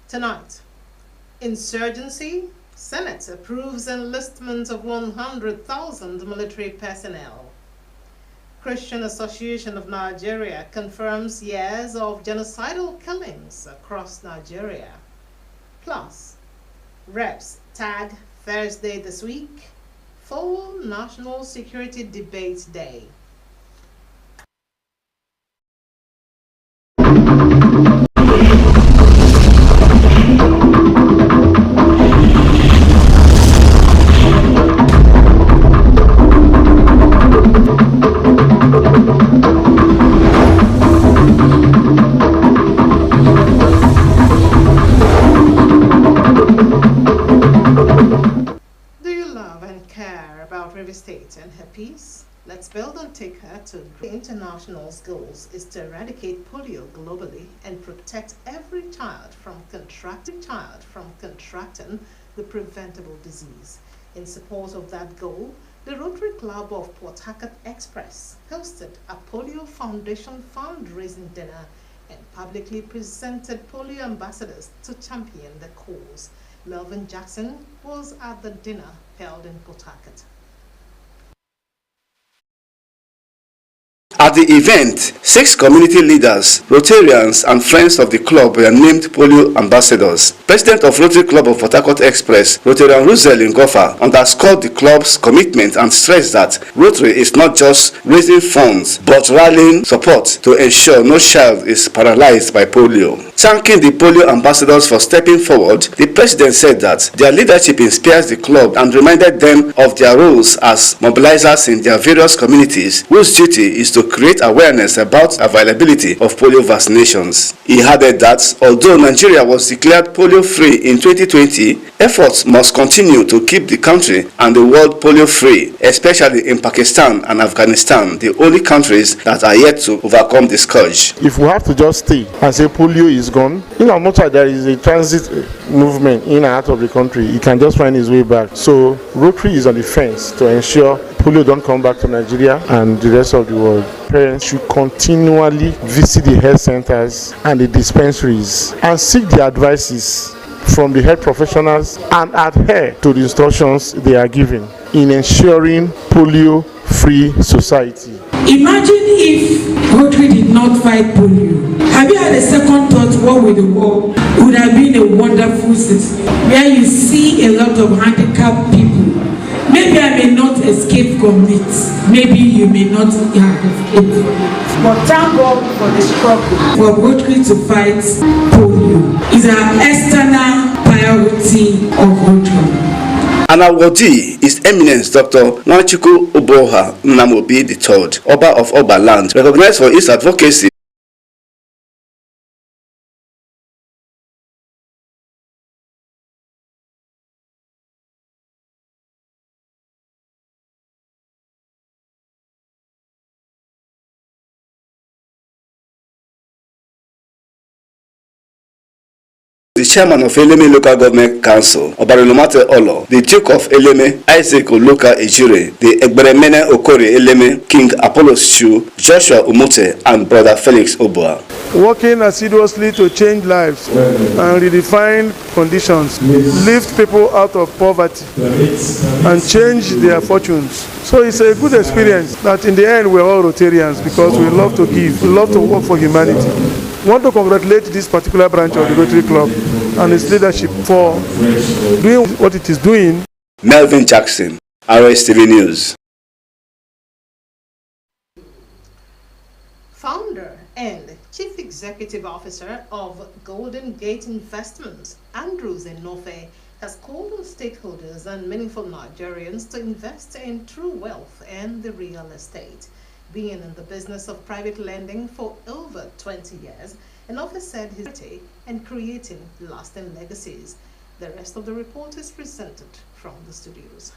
Tonight, insurgency. Senate approves enlistment of 100,000 military personnel. Christian Association of Nigeria confirms years of genocidal killings across Nigeria. Plus, reps tag Thursday this week, full National Security Debate Day. State and her peace. Let's build and take her to the international's goals is to eradicate polio globally and protect every child from contracting the preventable disease. In support of that goal, the Rotary Club of Port Harcourt Express hosted a Polio Foundation fundraising dinner and publicly presented polio ambassadors to champion the cause. Melvin Jackson was at the dinner held in Port Harcourt. At the event, 6 community leaders, Rotarians and friends of the club were named polio ambassadors. President of Rotary Club of Port Harcourt Express, Rotarian Rosalind Ngoffa, underscored the club's commitment and stressed that Rotary is not just raising funds but rallying support to ensure no child is paralyzed by polio. Thanking the polio ambassadors for stepping forward, the president said that their leadership inspires the club and reminded them of their roles as mobilizers in their various communities, whose duty is to create awareness about availability of polio vaccinations. He added that although Nigeria was declared polio-free in 2020, efforts must continue to keep the country and the world polio-free, especially in Pakistan and Afghanistan, the only countries that are yet to overcome the scourge. If we have to just stay and say polio is gone, in as much as there is a transit movement in and out of the country, it can just find its way back. So Rotary is on the fence to ensure polio don't come back to Nigeria and the rest of the world. Parents should continually visit the health centers and the dispensaries and seek the advices from the health professionals and adhere to the instructions they are given in ensuring polio-free society. Imagine if Rotary did not fight polio. Have you had a second thought what would the world would have been a wonderful system where you see a lot of handicapped people. Maybe I may not escape from it. Maybe you may not have escaped. But thank God for the struggle for Rotary to fight polio. It's an external priority of Rotary. An awardee is Eminence Dr. Nwachukwu Oboha Nnamobi III, Oba of Oba Land, recognized for his advocacy the chairman of Eleme Local Government Council, Obarilomate Olo, the Duke of Eleme, Isaac Oloka Ejire, the Egberemene Okori Eleme, King Apollo Shu, Joshua Umote, and Brother Felix Oboa. Working assiduously to change lives and redefine conditions, lift people out of poverty and change their fortunes. So it's a good experience that in the end we're all Rotarians because we love to give, we love to work for humanity. I want to congratulate this particular branch of the Rotary Club and its leadership for doing what it is doing. Melvin Jackson, Rstv News. Founder and Chief Executive Officer of Golden Gate Investments, Andrews Enofe, has called on stakeholders and meaningful Nigerians to invest in true wealth and the real estate. Being in the business of private lending for over 20 years, Enofe said his duty in creating lasting legacies. The rest of the report is presented from the studios.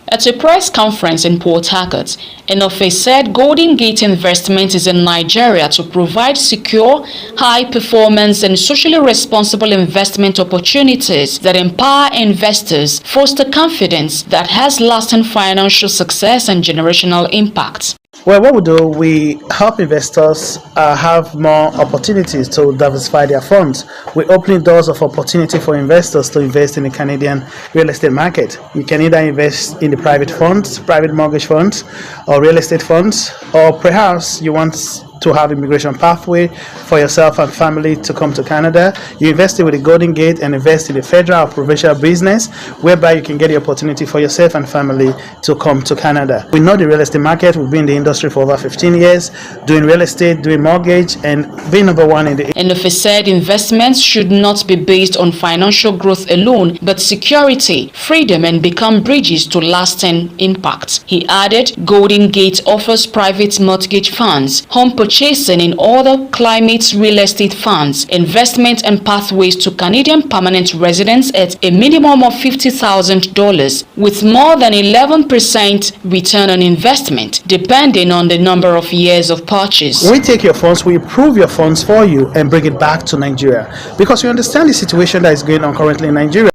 At a press conference in Port Harcourt, Enofe said Golden Gate Investment is in Nigeria to provide secure, high-performance and socially responsible investment opportunities that empower investors, foster confidence that has lasting financial success and generational impact. Well, what we do, we help investors have more opportunities to diversify their funds. We're opening doors of opportunity for investors to invest in the Canadian real estate market. You can either invest in the private funds, private mortgage funds, or real estate funds, or perhaps you want to have immigration pathway for yourself and family to come to Canada. You invest with the Golden Gate and invest in the federal or provincial business, whereby you can get the opportunity for yourself and family to come to Canada. We know the real estate market. We've been in the industry for over 15 years, doing real estate, doing mortgage, and being number one in the. Enofe said investments should not be based on financial growth alone, but security, freedom, and become bridges to lasting impact. He added, Golden Gate offers private mortgage funds, home purchasing in other climate real estate funds, investment and pathways to Canadian permanent residents at a minimum of $50,000 with more than 11% return on investment, depending on the number of years of purchase. We take your funds, we approve your funds for you and bring it back to Nigeria because we understand the situation that is going on currently in Nigeria.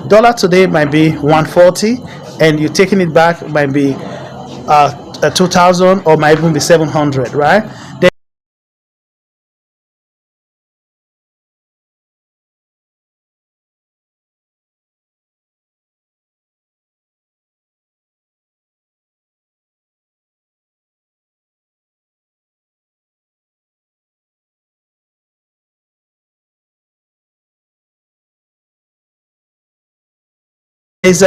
Dollar today might be 140 and you taking it back might be 2,000 or might even be 700, right? There's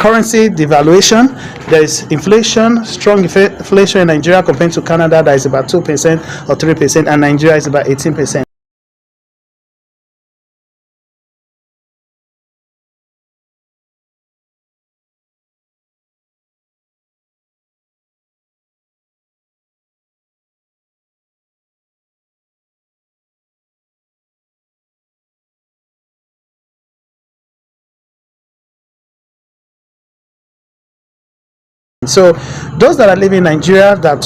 currency devaluation, there is inflation, strong inflation in Nigeria compared to Canada that is about 2% or 3%, and Nigeria is about 18%. So those that are living in Nigeria, that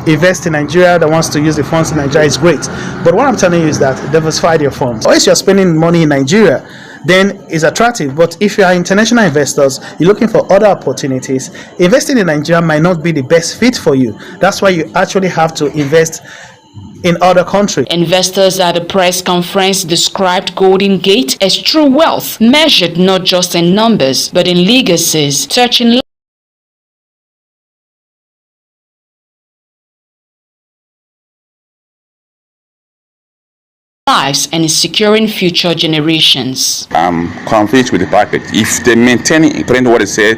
invest in Nigeria, that wants to use the funds in Nigeria is great. But what I'm telling you is that diversify your funds. Or if you're spending money in Nigeria, then it's attractive. But if you are international investors, you're looking for other opportunities, investing in Nigeria might not be the best fit for you. That's why you actually have to invest in other countries. Investors at the press conference described Golden Gate as true wealth, measured not just in numbers, but in legacies, touching lives and securing future generations. I'm convinced with the package. If they maintain it, according to what they said,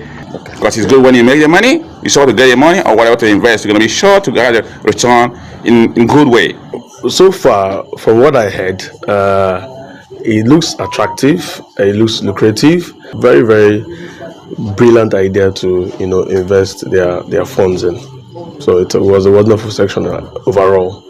because it's good when you make the money, you're sure to get your money, or whatever to invest, you're going to be sure to get a return in good way. So far, from what I heard, it looks attractive, it looks lucrative, very, very brilliant idea to invest their funds in. So it was a wonderful section overall.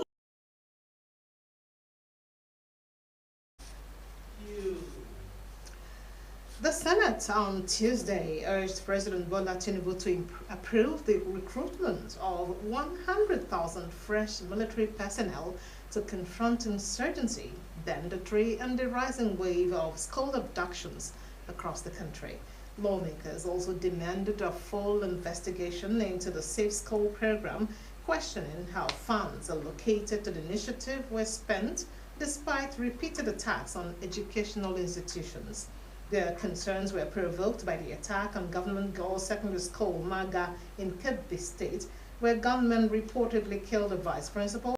The Senate on Tuesday urged President Bola Tinubu to approve the recruitment of 100,000 fresh military personnel to confront insurgency, banditry, and the rising wave of school abductions across the country. Lawmakers also demanded a full investigation into the Safe School program, questioning how funds allocated to the initiative were spent despite repeated attacks on educational institutions. Their concerns were provoked by the attack on Government Girls Secondary School, Maga, in Kebbi State, where gunmen reportedly killed a vice principal.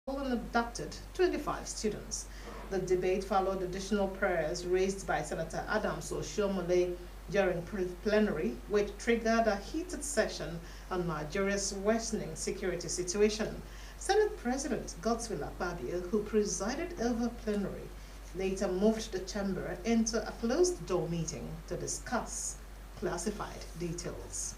And abducted 25 students. The debate followed additional prayers raised by Senator Adams Oshiomhole during plenary, which triggered a heated session on Nigeria's worsening security situation. Senate President Godswill Akpabio, who presided over plenary, later moved the chamber into a closed-door meeting to discuss classified details.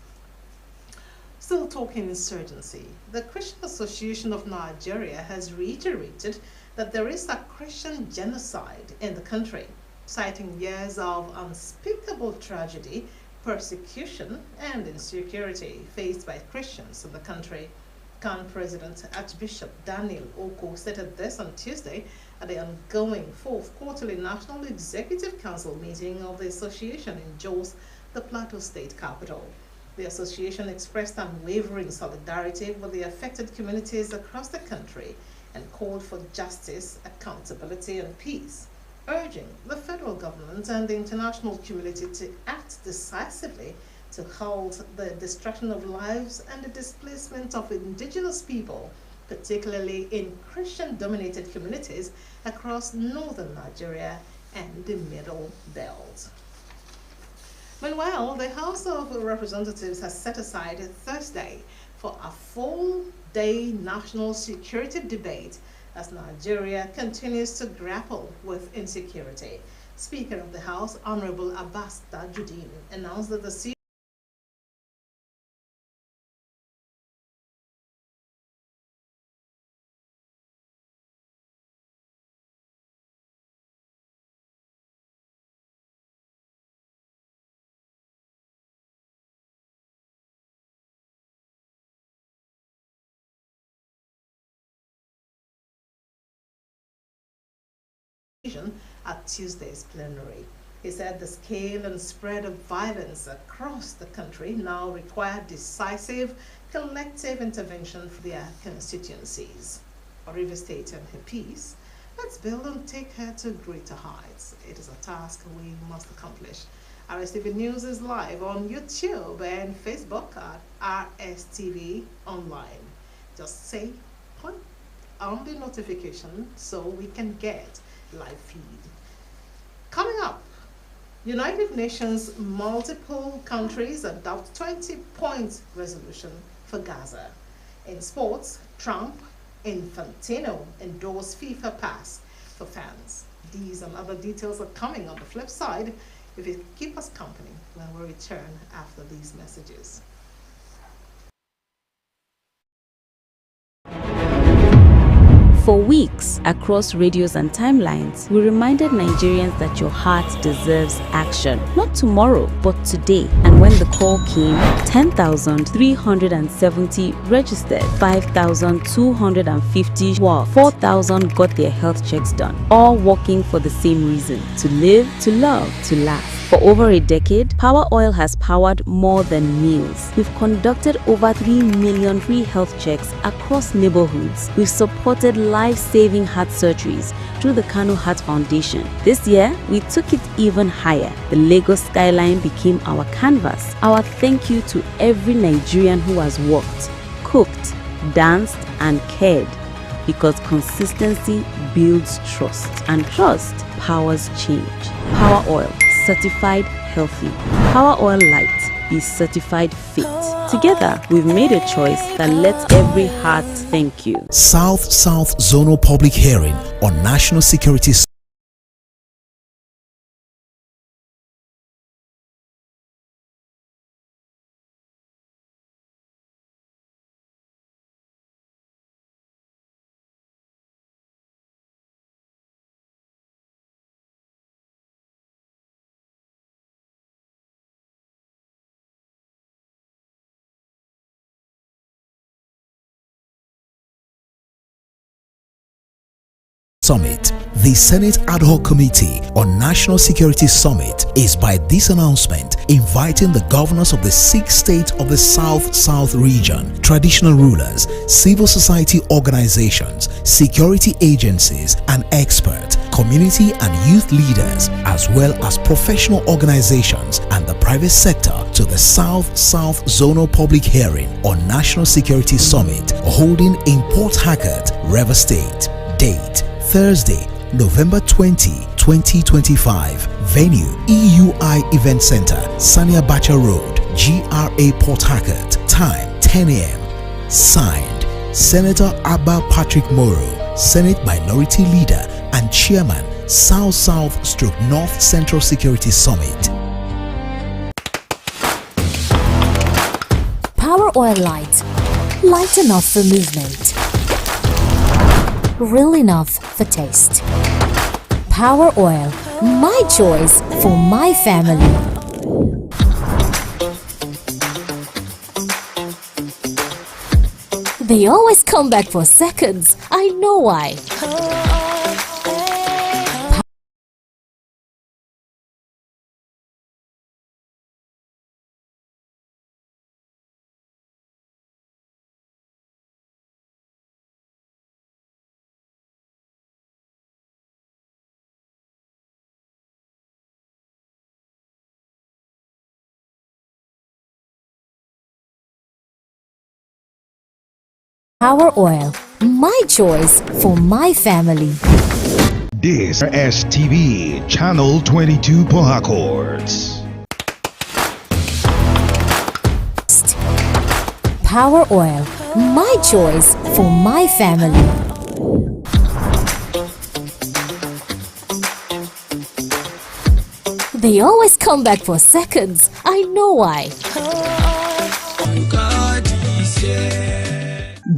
Still talking insurgency, the Christian Association of Nigeria has reiterated that there is a Christian genocide in the country, citing years of unspeakable tragedy, persecution, and insecurity faced by Christians in the country. CAN President Archbishop Daniel Oko stated this on Tuesday at the ongoing fourth quarterly National Executive Council meeting of the association in Jos, the Plateau State capital. The association expressed unwavering solidarity with the affected communities across the country and called for justice, accountability, and peace, urging the federal government and the international community to act decisively to halt the destruction of lives and the displacement of indigenous people, particularly in Christian-dominated communities across northern Nigeria and the Middle Belt. Meanwhile, the House of Representatives has set aside Thursday for a full-day national security debate as Nigeria continues to grapple with insecurity. Speaker of the House, Honorable Abbas Tajuddin, announced that the at Tuesday's plenary. He said the scale and spread of violence across the country now require decisive, collective intervention for their constituencies. For Rivers State and her peace, let's build and take her to greater heights. It is a task we must accomplish. Rstv News is live on YouTube and Facebook at Rstv Online. Just say, click on the notification so we can get live feed. Coming up, United Nations multiple countries adopt 20-point resolution for Gaza. In sports, Trump, Infantino endorse FIFA pass for fans. These and other details are coming on the flip side if you keep us company when we return after these messages. For weeks, across radios and timelines, we reminded Nigerians that your heart deserves action. Not tomorrow, but today. And when the call came, 10,370 registered, 5,250 were, 4,000 got their health checks done. All working for the same reason: to live, to love, to laugh. For over a decade, Power Oil has powered more than meals. We've conducted over 3 million free health checks across neighborhoods. We've supported life-saving heart surgeries through the Kano Heart Foundation. This year, we took it even higher. The Lagos skyline became our canvas. Our thank you to every Nigerian who has worked, cooked, danced, and cared. Because consistency builds trust, and trust powers change. Power Oil, certified healthy. Power Oil Light is certified fit. Together, we've made a choice that lets every heart thank you. South-South Zonal Public Hearing on National Security Summit. The Senate Ad Hoc Committee on National Security Summit is by this announcement inviting the governors of the 6 states of the South-South region, traditional rulers, civil society organizations, security agencies and experts, community and youth leaders, as well as professional organizations and the private sector to the South-South Zonal Public Hearing on National Security Summit holding in Port Harcourt, Rivers State. Date: Thursday, November 20, 2025. Venue: EUI Event Center, Sania Bacha Road, GRA Port Harcourt. Time: 10 a.m. Signed, Senator Abba Patrick Moro, Senate Minority Leader and Chairman, South-South/North Central Security Summit. Power Oil Light. Light enough for movement. Real enough for taste. Power Oil. My choice for my family. They always come back for seconds. I know why. Power Oil. My choice for my family. This Rstv, Channel 22 Port Harcourt. Power Oil. My choice for my family. They always come back for seconds. I know why.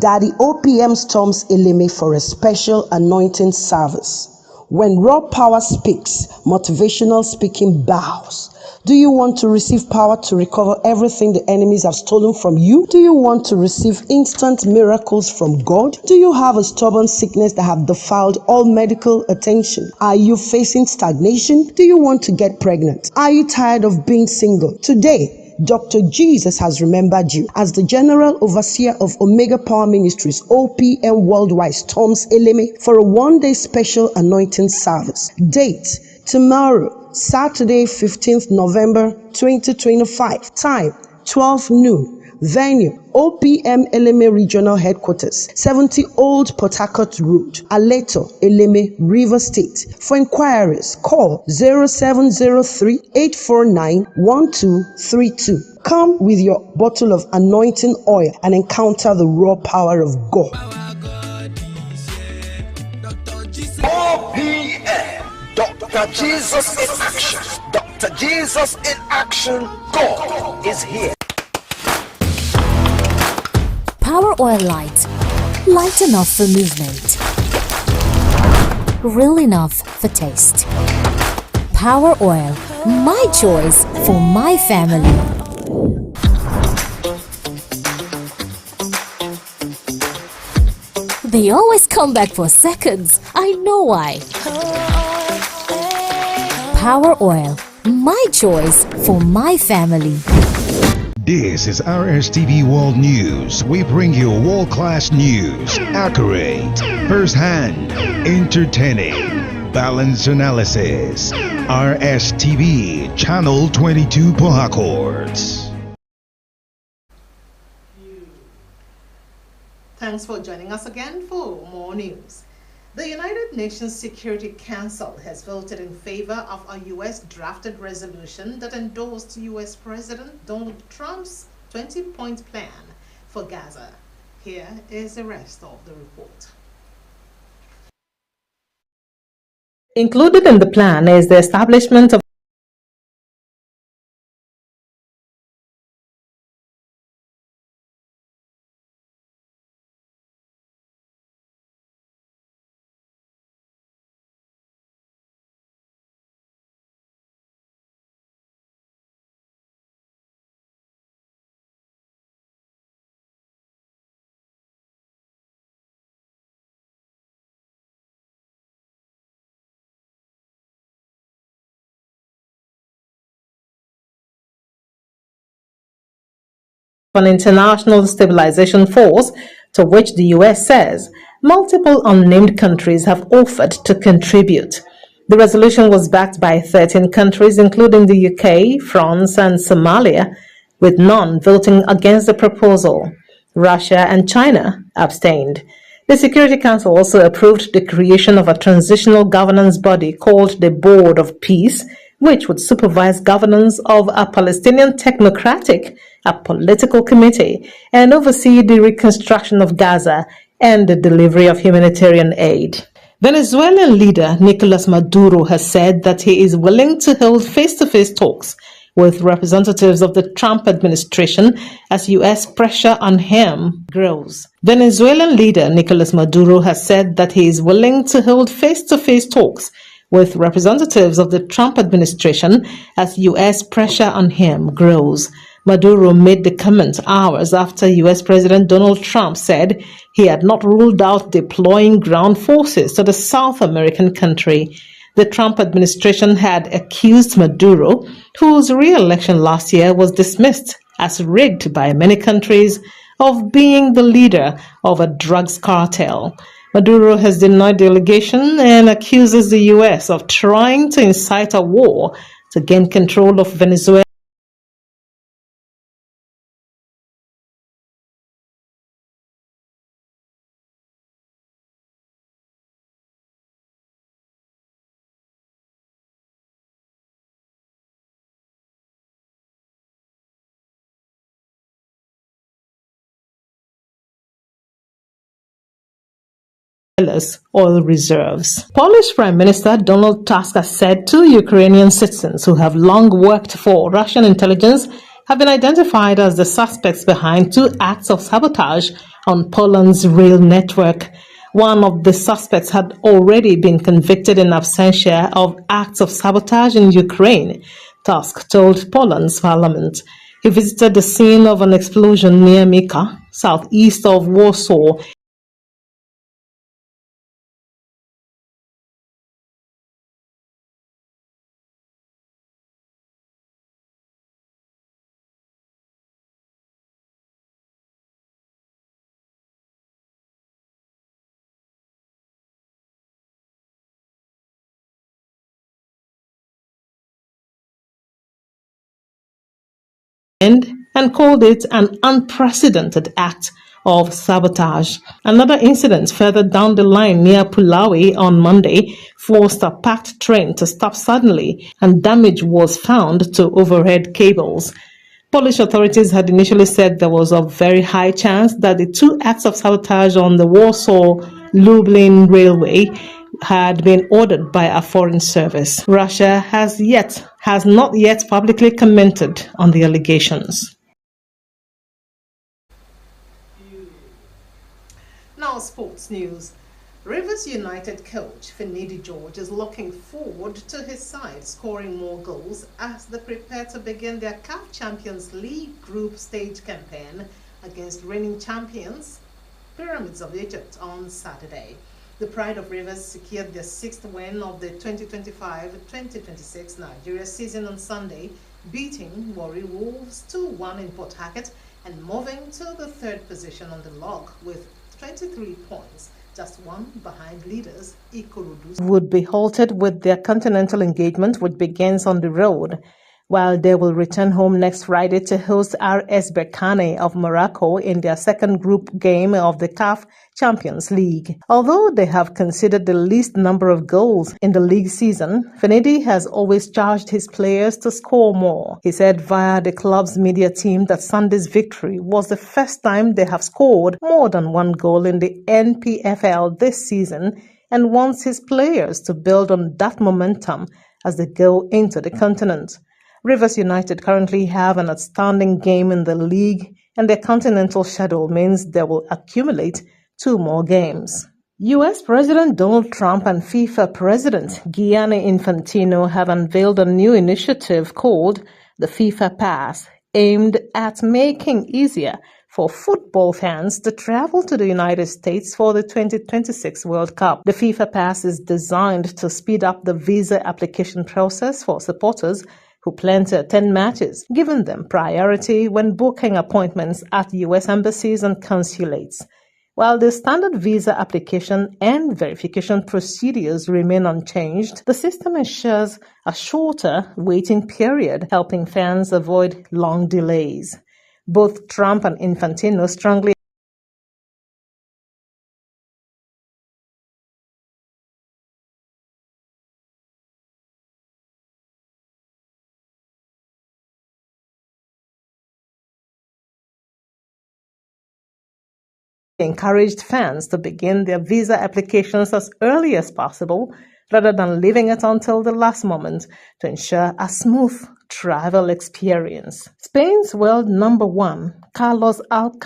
Daddy OPM storms Eleme for a special anointing service. When raw power speaks, motivational speaking bows. Do you want to receive power to recover everything the enemies have stolen from you? Do you want to receive instant miracles from God? Do you have a stubborn sickness that have defiled all medical attention? Are you facing stagnation? Do you want to get pregnant? Are you tired of being single? Today, Dr. Jesus has remembered you. As the General Overseer of Omega Power Ministries, OPM Worldwide, storms Eleme for a one-day special anointing service. Date, tomorrow, Saturday, 15th November 2025. Time, 12 noon. Venue, OPM Eleme Regional Headquarters, 70 Old Port Harcourt Road, Aleto, Eleme, River State. For inquiries, call 0703-849-1232. Come with your bottle of anointing oil and encounter the raw power of God. OPM, Dr. Jesus in action. Dr. Jesus in action. God is here. Power Oil Light. Light enough for movement. Real enough for taste. Power Oil. My choice for my family. They always come back for seconds. I know why. Power Oil. My choice for my family. This is Rstv World News. We bring you world-class news, accurate, first-hand, entertaining, balanced analysis. Rstv, Channel 22 Port Harcourt. Thanks for joining us again for more news. The United Nations Security Council has voted in favor of a U.S. drafted resolution that endorsed U.S. President Donald Trump's 20-point plan for Gaza. Here is the rest of the report. Included in the plan is the establishment of an international stabilization force to which the U.S. says multiple unnamed countries have offered to contribute. The resolution was backed by 13 countries, including the UK, France, and Somalia, with none voting against the proposal. Russia and China abstained. The Security Council also approved the creation of a transitional governance body called the Board of Peace, which would supervise governance of a Palestinian technocratic, a political committee, and oversee the reconstruction of Gaza and the delivery of humanitarian aid. Venezuelan leader Nicolas Maduro has said that he is willing to hold face-to-face talks with representatives of the Trump administration as U.S. pressure on him grows. Venezuelan leader Nicolas Maduro has said that he is willing to hold face-to-face talks with representatives of the Trump administration as U.S. pressure on him grows. Maduro made the comment hours after U.S. President Donald Trump said he had not ruled out deploying ground forces to the South American country. The Trump administration had accused Maduro, whose re-election last year was dismissed as rigged by many countries, of being the leader of a drugs cartel. Maduro has denied the allegation and accuses the U.S. of trying to incite a war to gain control of Venezuela. Oil reserves. Polish Prime Minister Donald Tusk has said 2 Ukrainian citizens who have long worked for Russian intelligence have been identified as the suspects behind 2 acts of sabotage on Poland's rail network. One of the suspects had already been convicted in absentia of acts of sabotage in Ukraine, Tusk told Poland's parliament. He visited the scene of an explosion near Mika, southeast of Warsaw, and called it an unprecedented act of sabotage. Another incident further down the line near Puławy on Monday forced a packed train to stop suddenly, and damage was found to overhead cables. Polish authorities had initially said there was a very high chance that the 2 acts of sabotage on the Warsaw-Lublin Railway had been ordered by a foreign service. Russia has not yet publicly commented on the allegations. Now sports news. Rivers United coach Finidi George is looking forward to his side scoring more goals as they prepare to begin their CAF Champions League group stage campaign against reigning champions Pyramids of Egypt on Saturday. The Pride of Rivers secured their 6th win of the 2025-2026 Nigeria season on Sunday, beating Warri Wolves 2-1 in Port Harcourt and moving to the 3rd position on the log with 23 points, just one behind leaders Ikorodu. Would be halted with their continental engagement, which begins on the road, while they will return home next Friday to host RS Berkane of Morocco in their 2nd group game of the CAF Champions League. Although they have conceded the least number of goals in the league season, Finidi has always charged his players to score more. He said via the club's media team that Sunday's victory was the first time they have scored more than 1 goal in the NPFL this season, and wants his players to build on that momentum as they go into the continent. Rivers United currently have an outstanding game in the league, and their continental schedule means they will accumulate 2 more games. U.S. President Donald Trump and FIFA President Gianni Infantino have unveiled a new initiative called the FIFA Pass, aimed at making easier for football fans to travel to the United States for the 2026 World Cup. The FIFA Pass is designed to speed up the visa application process for supporters who plan to attend matches, giving them priority when booking appointments at U.S. embassies and consulates. While the standard visa application and verification procedures remain unchanged, the system ensures a shorter waiting period, helping fans avoid long delays. Both Trump and Infantino strongly encouraged fans to begin their visa applications as early as possible rather than leaving it until the last moment to ensure a smooth travel experience. Spain's world number one, Carlos Alcaraz,